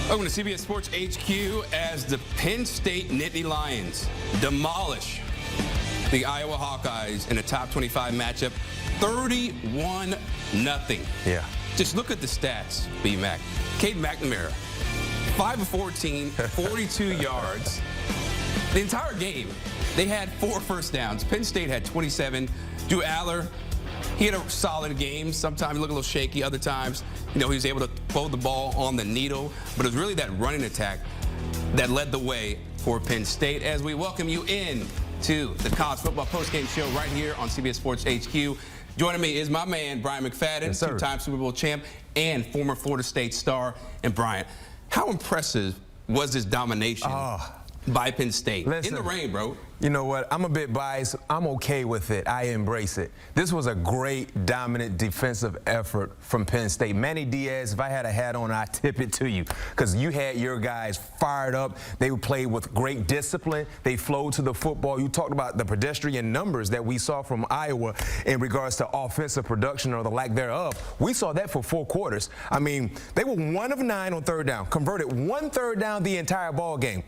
Welcome to CBS Sports HQ as the Penn State Nittany Lions demolish the Iowa Hawkeyes in a top 25 matchup, 31-0. Yeah. Just look at the stats, B-Mac. Cade McNamara, 5 of 14, 42 yards. The entire game, they had 4 first downs. Penn State had 27. Drew Allar, he had a solid game. Sometimes he looked a little shaky. Other times, he was able to hold the ball on the needle. But it was really that running attack that led the way for Penn State. As we welcome you in to the college football postgame show right here on CBS Sports HQ. Joining me is my man, Bryant McFadden, yes, two-time Super Bowl champ and former Florida State star. And Bryant, how impressive was this domination by Penn State? Listen, in the rain, bro. You know what? I'm a bit biased. I'm okay with it. I embrace it. This was a great, dominant defensive effort from Penn State. Manny Diaz, if I had a hat on, I'd tip it to you because you had your guys fired up. They played with great discipline. They flowed to the football. You talked about the pedestrian numbers that we saw from Iowa in regards to offensive production or the lack thereof. We saw that for 4 quarters. I mean, they were 1 of 9 on third down, converted 1 third down the entire ball game.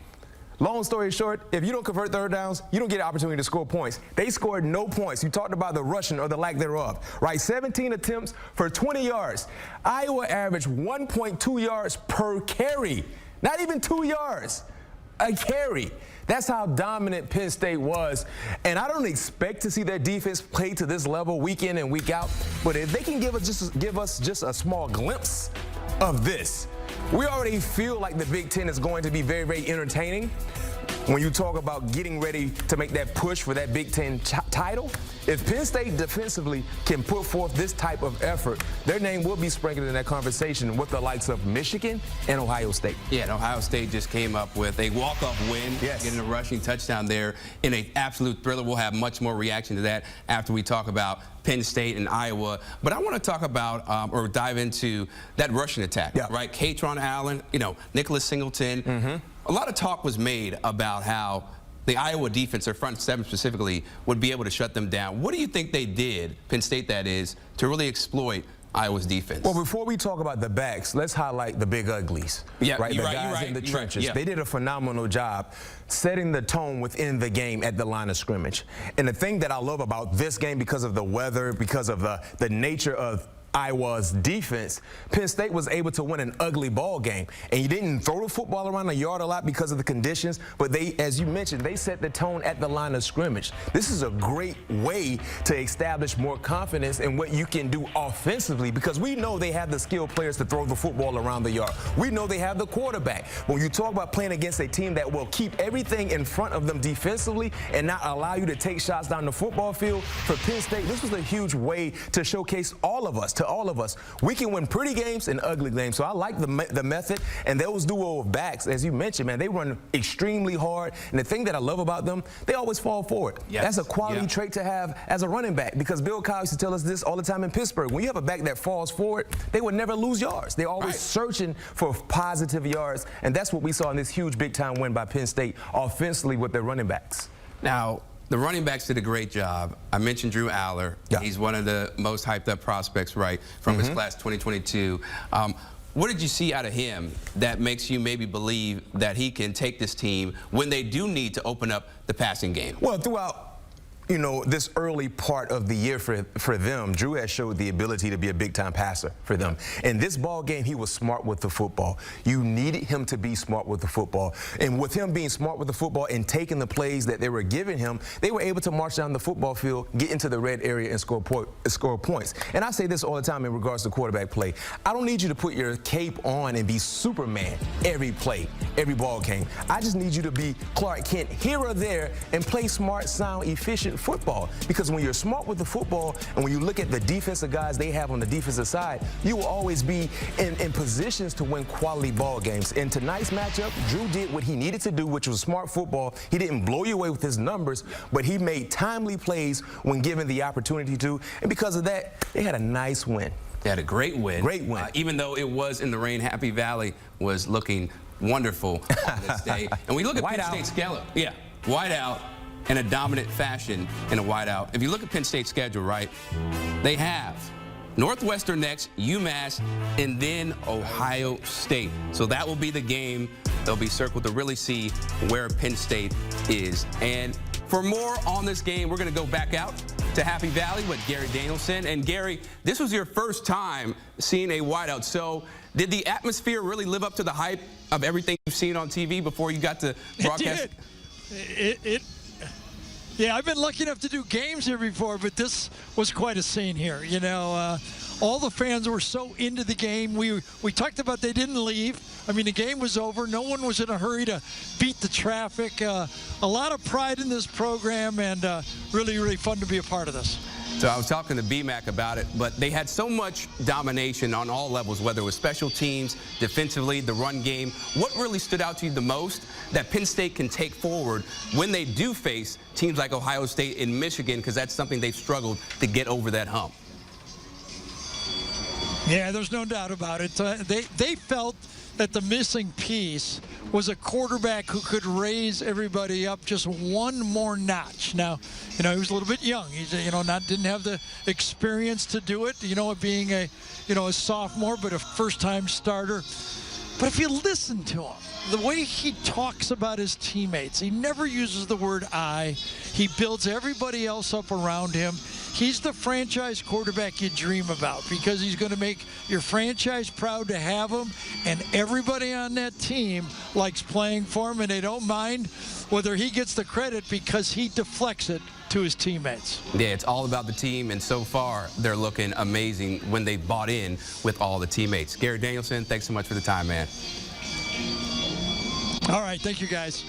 Long story short, if you don't convert third downs, you don't get an opportunity to score points. They scored no points. You talked about the rushing or the lack thereof, right? 17 attempts for 20 yards. Iowa averaged 1.2 yards per carry, not even 2 yards a carry. That's how dominant Penn State was. And I don't expect to see their defense play to this level week in and week out. But if they can give us just a small glimpse of this, we already feel like the Big Ten is going to be very, very entertaining. When you talk about getting ready to make that push for that Big Ten title, if Penn State defensively can put forth this type of effort, their name will be sprinkled in that conversation with the likes of Michigan and Ohio State. Yeah, and Ohio State just came up with a walk-off win, getting a rushing touchdown there in an absolute thriller. We'll have much more reaction to that after we talk about Penn State and Iowa. But I want to talk about or dive into that rushing attack, right? Katron Allen, Nicholas Singleton. A lot of talk was made about how the Iowa defense, their front seven specifically, would be able to shut them down. What do you think they did, Penn State that is, to really exploit Iowa's defense? Well, before we talk about the backs, let's highlight the big uglies. Yeah, right? The guys in the trenches. Yeah. They did a phenomenal job setting the tone within the game at the line of scrimmage. And the thing that I love about this game, because of the weather, because of the nature of Iowa's defense, Penn State was able to win an ugly ball game. And you didn't throw the football around the yard a lot because of the conditions, but they, as you mentioned, they set the tone at the line of scrimmage. This is a great way to establish more confidence in what you can do offensively, because we know they have the skilled players to throw the football around the yard. We know they have the quarterback. When you talk about playing against a team that will keep everything in front of them defensively and not allow you to take shots down the football field, for Penn State, this was a huge way to showcase all of us, we can win pretty games and ugly games. So I like the method, and those duo of backs, as you mentioned, man, they run extremely hard. And the thing that I love about them, they always fall forward. Yes. That's a quality trait to have as a running back, because Bill Cowher used to tell us this all the time in Pittsburgh. When you have a back that falls forward, they would never lose yards. They're always searching for positive yards, and that's what we saw in this huge big-time win by Penn State offensively with their running backs. Now, the running backs did a great job. I mentioned Drew Allar. He's one of the most hyped up prospects, right, from his class 2022. What did you see out of him that makes you maybe believe that he can take this team when they do need to open up the passing game? Well, throughout this early part of the year for them, Drew has showed the ability to be a big-time passer for them. In this ball game, he was smart with the football. You needed him to be smart with the football. And with him being smart with the football and taking the plays that they were giving him, they were able to march down the football field, get into the red area, and score points. And I say this all the time in regards to quarterback play. I don't need you to put your cape on and be Superman every play, every ball game. I just need you to be Clark Kent here or there and play smart, sound, efficient football, because when you're smart with the football and when you look at the defensive guys they have on the defensive side, you will always be in positions to win quality ball games. In tonight's matchup, Drew did what he needed to do, which was smart football. He didn't blow you away with his numbers, but he made timely plays when given the opportunity to, and because of that, they had a nice win. They had a great win. Great win. Even though it was in the rain, Happy Valley was looking wonderful on this day. And we look at Penn State's schedule. Yeah, Whiteout in a dominant fashion in a whiteout. If you look at Penn State's schedule, right, they have Northwestern next, UMass, and then Ohio State. So that will be the game that'll be circled to really see where Penn State is. And for more on this game, we're going to go back out to Happy Valley with Gary Danielson. And Gary, this was your first time seeing a whiteout. So did the atmosphere really live up to the hype of everything you've seen on TV before you got to broadcast? It did. Yeah, I've been lucky enough to do games here before, but this was quite a scene here. You know, all the fans were so into the game. We talked about they didn't leave. I mean, the game was over. No one was in a hurry to beat the traffic. A lot of pride in this program, and really, really fun to be a part of this. So I was talking to BMAC about it, but they had so much domination on all levels, whether it was special teams, defensively, the run game. What really stood out to you the most that Penn State can take forward when they do face teams like Ohio State and Michigan, because that's something they've struggled to get over that hump? Yeah, there's no doubt about it. They felt that the missing piece was a quarterback who could raise everybody up just one more notch. Now, you know, he was a little bit young. He's, didn't have the experience to do it, being a sophomore, but a first-time starter. But if you listen to him, the way he talks about his teammates, he never uses the word I. He builds everybody else up around him. He's the franchise quarterback you dream about because he's going to make your franchise proud to have him, and everybody on that team likes playing for him, and they don't mind whether he gets the credit because he deflects it to his teammates. Yeah, it's all about the team, and so far they're looking amazing when they bought in with all the teammates. Gary Danielson, thanks so much for the time, man. All right, thank you, guys.